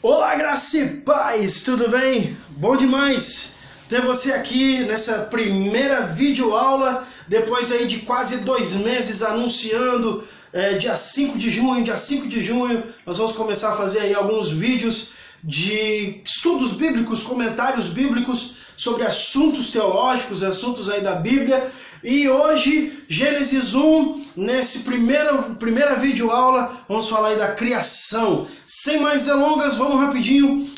Olá, graça e paz, tudo bem? Bom demais ter você aqui nessa primeira videoaula, depois aí de quase 2 meses anunciando, dia 5 de junho, nós vamos começar a fazer aí alguns vídeos de estudos bíblicos, comentários bíblicos sobre assuntos teológicos, assuntos aí da Bíblia. E hoje, Gênesis 1, nesse primeira videoaula, vamos falar aí da criação. Sem mais delongas, vamos rapidinho.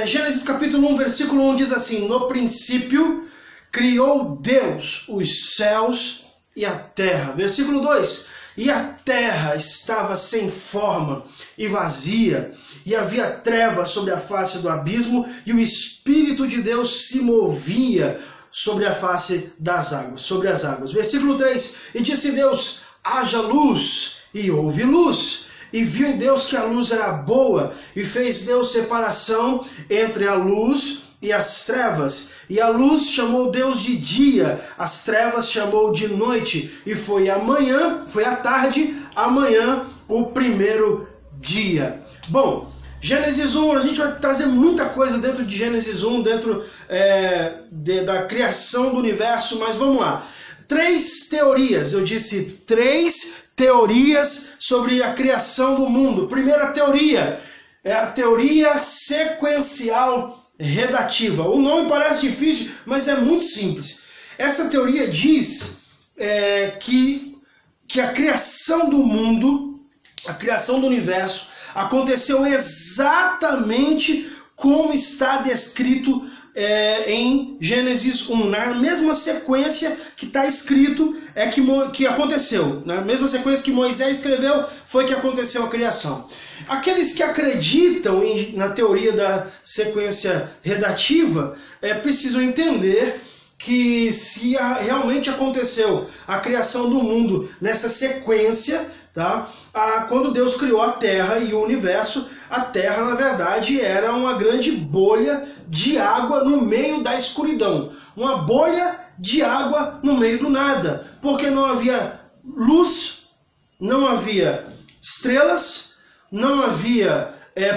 Gênesis capítulo 1, versículo 1 diz assim: No princípio criou Deus os céus e a terra. Versículo 2: E a terra estava sem forma e vazia, e havia trevas sobre a face do abismo, e o Espírito de Deus se movia sobre a face das águas, sobre as águas. Versículo 3: E disse Deus: haja luz, e houve luz. E viu Deus que a luz era boa, e fez Deus separação entre a luz e as trevas. E a luz chamou Deus de dia, as trevas chamou de noite. E foi a tarde, amanhã, o primeiro dia. Bom, Gênesis 1, a gente vai trazer muita coisa dentro de Gênesis 1, dentro da criação do universo, mas vamos lá. 3 teorias, eu disse 3 teorias sobre a criação do mundo. Primeira teoria é a teoria sequencial redativa. O nome parece difícil, mas é muito simples. Essa teoria diz que a criação do mundo, a criação do universo, aconteceu exatamente como está descrito em Gênesis 1. Na mesma sequência que está escrito que aconteceu. Na mesma sequência que Moisés escreveu, foi que aconteceu a criação. Aqueles que acreditam na teoria da sequência redativa precisam entender que se realmente aconteceu a criação do mundo nessa sequência, tá? Quando Deus criou a Terra e o universo, a Terra, na verdade, era uma grande bolha de água no meio da escuridão. Uma bolha de água no meio do nada. Porque não havia luz, não havia estrelas, não havia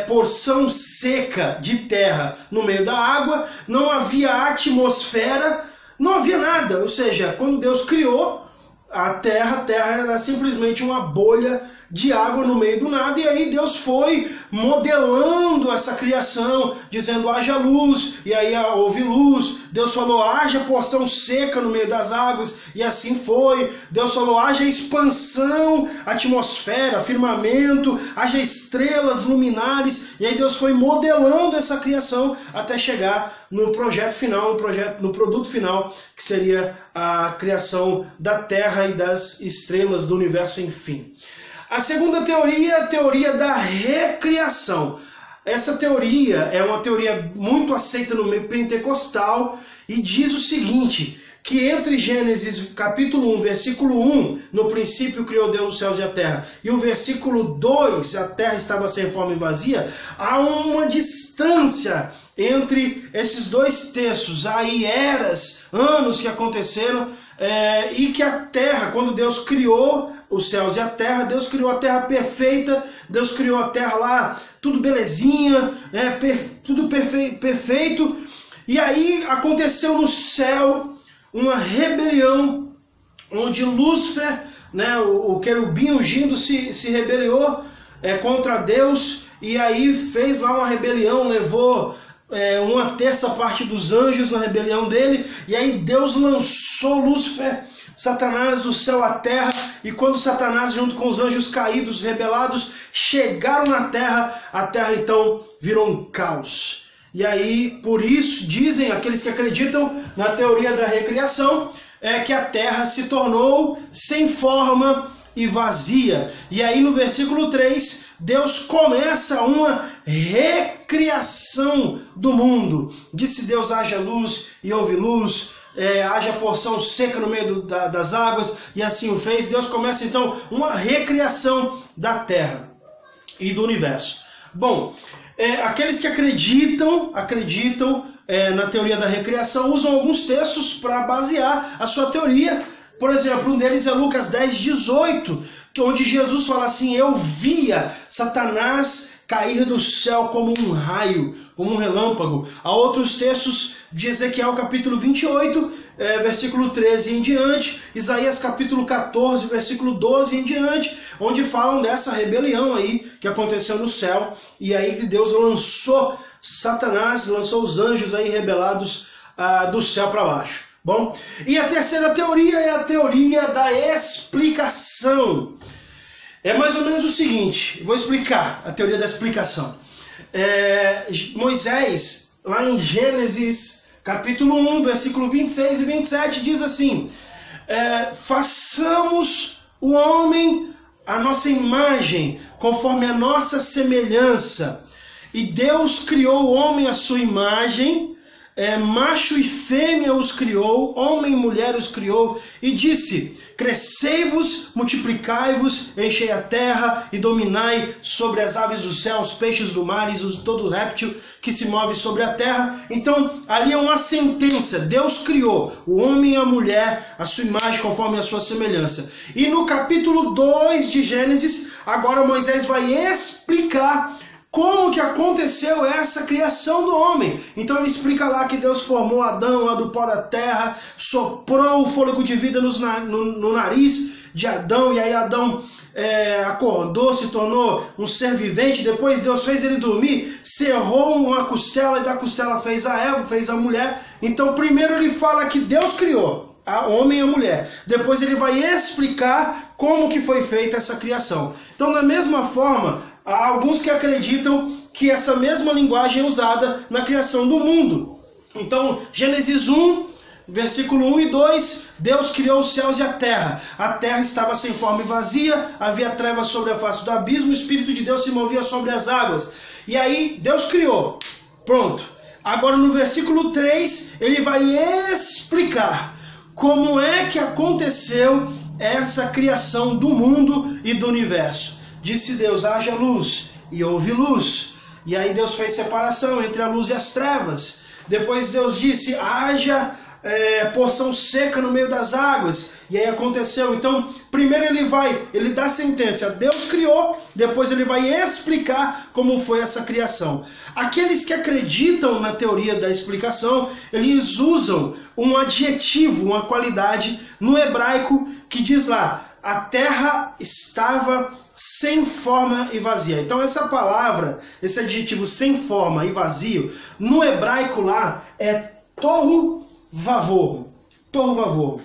porção seca de terra no meio da água, não havia atmosfera, não havia nada. Ou seja, quando Deus criou a terra era simplesmente uma bolha de água no meio do nada, e aí Deus foi modelando essa criação, dizendo haja luz, e aí houve luz. Deus falou haja porção seca no meio das águas, e assim foi. Deus falou haja expansão, atmosfera, firmamento, haja estrelas luminares, e aí Deus foi modelando essa criação até chegar no projeto final, no produto final, que seria a criação da Terra e das estrelas do universo, enfim. A segunda teoria é a teoria da recriação. Essa teoria é uma teoria muito aceita no meio pentecostal e diz o seguinte, que entre Gênesis capítulo 1, versículo 1, no princípio criou Deus os céus e a terra, e o versículo 2, a terra estava sem forma e vazia, há uma distância entre esses 2 textos. Há eras, anos que aconteceram, e que a terra, quando Deus criou os céus e a terra, Deus criou a terra perfeita, Deus criou a terra lá, tudo belezinha, tudo perfeito, e aí aconteceu no céu uma rebelião, onde Lúcifer, o querubim ungido, se rebeliou contra Deus, e aí fez lá uma rebelião, levou 1/3 parte dos anjos na rebelião dele, e aí Deus lançou Lúcifer, Satanás, do céu à terra, e quando Satanás junto com os anjos caídos, rebelados, chegaram na terra, a terra então virou um caos. E aí, por isso, dizem aqueles que acreditam na teoria da recriação, que a terra se tornou sem forma e vazia. E aí no versículo 3, Deus começa uma recriação do mundo. Disse Deus haja luz e houve luz, haja porção seca no meio das águas, e assim o fez. Deus começa então uma recriação da terra e do universo. Bom, aqueles que acreditam na teoria da recriação usam alguns textos para basear a sua teoria. Por exemplo, um deles é Lucas 10:18, onde Jesus fala assim: eu via Satanás cair do céu como um raio, como um relâmpago. Há outros textos de Ezequiel capítulo 28, versículo 13 em diante, Isaías capítulo 14, versículo 12 em diante, onde falam dessa rebelião aí que aconteceu no céu, e aí Deus lançou Satanás, lançou os anjos aí rebelados do céu para baixo. Bom, e a terceira teoria é a teoria da explicação. É mais ou menos o seguinte, vou explicar a teoria da explicação. Moisés, lá em Gênesis capítulo 1, versículo 26 e 27, diz assim: façamos o homem a nossa imagem, conforme a nossa semelhança. E Deus criou o homem à sua imagem, macho e fêmea os criou, homem e mulher os criou, e disse: crescei-vos, multiplicai-vos, enchei a terra e dominai sobre as aves do céu, os peixes do mar e todo réptil que se move sobre a terra. Então, ali é uma sentença. Deus criou o homem e a mulher, a sua imagem conforme a sua semelhança. E no capítulo 2 de Gênesis, agora Moisés vai explicar como que aconteceu essa criação do homem. Então ele explica lá que Deus formou Adão lá do pó da terra, soprou o fôlego de vida no nariz de Adão, e aí Adão acordou, se tornou um ser vivente. Depois Deus fez ele dormir, cerrou uma costela, e da costela fez a Eva, fez a mulher. Então primeiro ele fala que Deus criou o homem e a mulher. Depois ele vai explicar como que foi feita essa criação. Então da mesma forma, há alguns que acreditam que essa mesma linguagem é usada na criação do mundo. Então, Gênesis 1, versículo 1 e 2, Deus criou os céus e a terra. A terra estava sem forma e vazia, havia trevas sobre a face do abismo, o Espírito de Deus se movia sobre as águas. E aí, Deus criou. Pronto. Agora, no versículo 3, ele vai explicar como é que aconteceu essa criação do mundo e do universo. Disse Deus: haja luz, e houve luz. E aí Deus fez separação entre a luz e as trevas. Depois Deus disse: haja porção seca no meio das águas. E aí aconteceu. Então, primeiro ele dá a sentença. Deus criou, depois ele vai explicar como foi essa criação. Aqueles que acreditam na teoria da explicação, eles usam um adjetivo, uma qualidade no hebraico que diz lá: a terra estava sem forma e vazia. Então essa palavra, esse adjetivo sem forma e vazio, no hebraico lá é tohu vavor. Tohu vavor.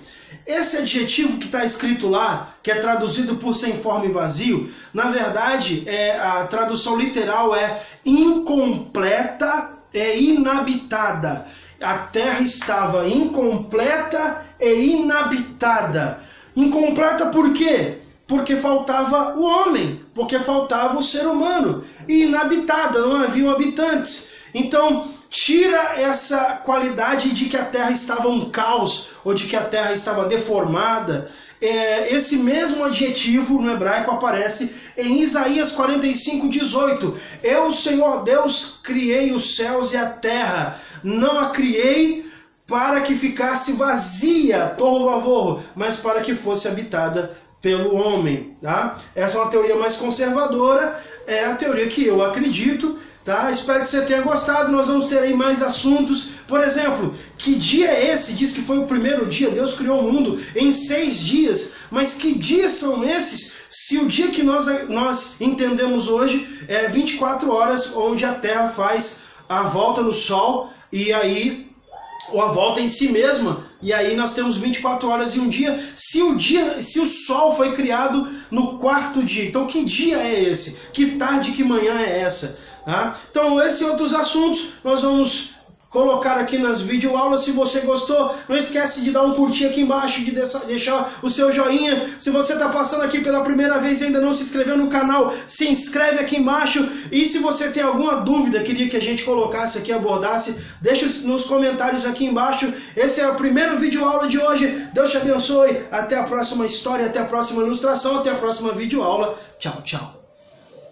Esse adjetivo que está escrito lá, que é traduzido por sem forma e vazio, na verdade a tradução literal é incompleta e inabitada. A terra estava incompleta e inabitada. Incompleta por quê? Porque faltava o homem, porque faltava o ser humano, e inabitada, não haviam habitantes. Então, tira essa qualidade de que a terra estava um caos, ou de que a terra estava deformada. Esse mesmo adjetivo no hebraico aparece em Isaías 45, 18. Eu, Senhor Deus, criei os céus e a terra, não a criei para que ficasse vazia, tohu vavor, mas para que fosse habitada pelo homem, tá? Essa é uma teoria mais conservadora, é a teoria que eu acredito, tá? Espero que você tenha gostado. Nós vamos ter aí mais assuntos. Por exemplo, que dia é esse? Diz que foi o primeiro dia, Deus criou o mundo em 6 dias, mas que dias são esses? Se o dia que nós entendemos hoje é 24 horas, onde a Terra faz a volta no Sol, e aí, ou a volta em si mesma, e aí nós temos 24 horas e um dia. Se o Sol foi criado no 4º dia, então que dia é esse? Que tarde, que manhã é essa? Tá? Então esses e outros assuntos nós vamos colocar aqui nas videoaulas. Se você gostou, não esquece de dar um curtir aqui embaixo, de deixar o seu joinha. Se você está passando aqui pela primeira vez e ainda não se inscreveu no canal, se inscreve aqui embaixo. E se você tem alguma dúvida, queria que a gente colocasse aqui, abordasse, deixa nos comentários aqui embaixo. Esse é o primeiro videoaula de hoje. Deus te abençoe. Até a próxima história, até a próxima ilustração, até a próxima videoaula. Tchau, tchau.